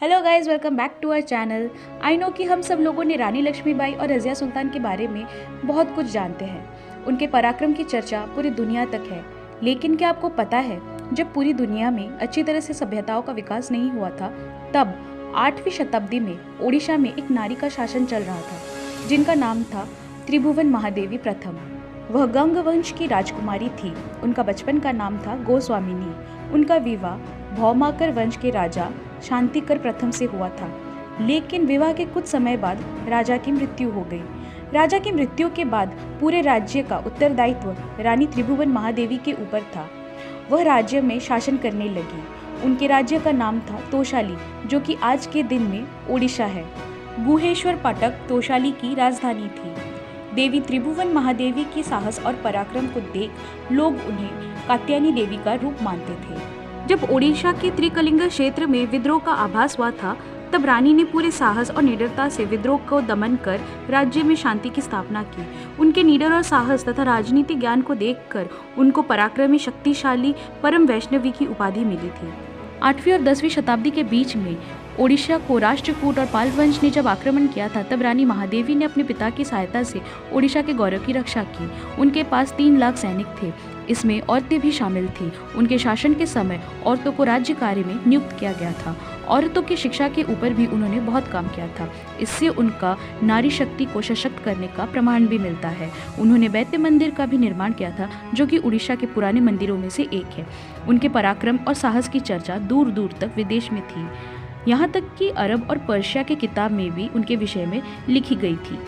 Hello guys, welcome back to our channel. I know कि हम सब लोगों ने रानी लक्ष्मीबाई और रज़िया सुल्तान के बारे में बहुत कुछ जानते हैं। उनके पराक्रम की चर्चा पूरी दुनिया तक है। लेकिन क्या आपको पता है, जब पूरी दुनिया में अच्छी तरह से सभ्यताओं का विकास नहीं हुआ था, तब 8वीं शताब्दी में ओडिशा में एक नारी का शासन चल रहा था जिनका नाम था त्रिभुवन महादेवी प्रथम। वह गंग वंश की राजकुमारी थी। उनका बचपन का नाम था गोस्वामिनी। उनका विवाह भौमाकर वंश के राजा शांतिकर प्रथम से हुआ था, लेकिन विवाह के कुछ समय बाद राजा की मृत्यु हो गई। राजा की मृत्यु के बाद पूरे राज्य का उत्तरदायित्व रानी त्रिभुवन महादेवी के ऊपर था। वह राज्य में शासन करने लगी। उनके राज्य का नाम था तोशाली, जो कि आज के दिन में ओडिशा है। गुहेश्वर पाटक तोशाली की राजधानी थी। देवी त्रिभुवन महादेवी के साहस और पराक्रम को देख लोग उन्हें कात्यायनी देवी का रूप मानते थे। जब ओडिशा के त्रिकलिंग क्षेत्र में विद्रोह का आभास हुआ था, तब रानी ने पूरे साहस और निडरता से विद्रोह को दमन कर राज्य में शांति की स्थापना की। उनके निडर और साहस तथा राजनीतिक ज्ञान को देखकर उनको पराक्रमी, शक्तिशाली, परम वैष्णवी की उपाधि मिली थी। 8वीं और 10वीं शताब्दी के बीच में ओडिशा को राष्ट्रकूट और पाल वंश ने जब आक्रमण किया था, तब रानी महादेवी ने अपने पिता की सहायता से ओडिशा के गौरव की रक्षा की। उनके पास 3 लाख सैनिक थे। इसमें औरतें भी शामिल थीं। उनके शासन के समय औरतों को राज्य कार्य में नियुक्त किया गया था। औरतों की शिक्षा के ऊपर भी उन्होंने बहुत काम किया था। इससे उनका नारी शक्ति को सशक्त करने का प्रमाण भी मिलता है। उन्होंने वैद्य मंदिर का भी निर्माण किया था, जो कि उड़ीसा के पुराने मंदिरों में से एक है। उनके पराक्रम और साहस की चर्चा दूर दूर तक विदेश में थी। यहाँ तक कि अरब और पर्शिया के किताब में भी उनके विषय में लिखी गई थी।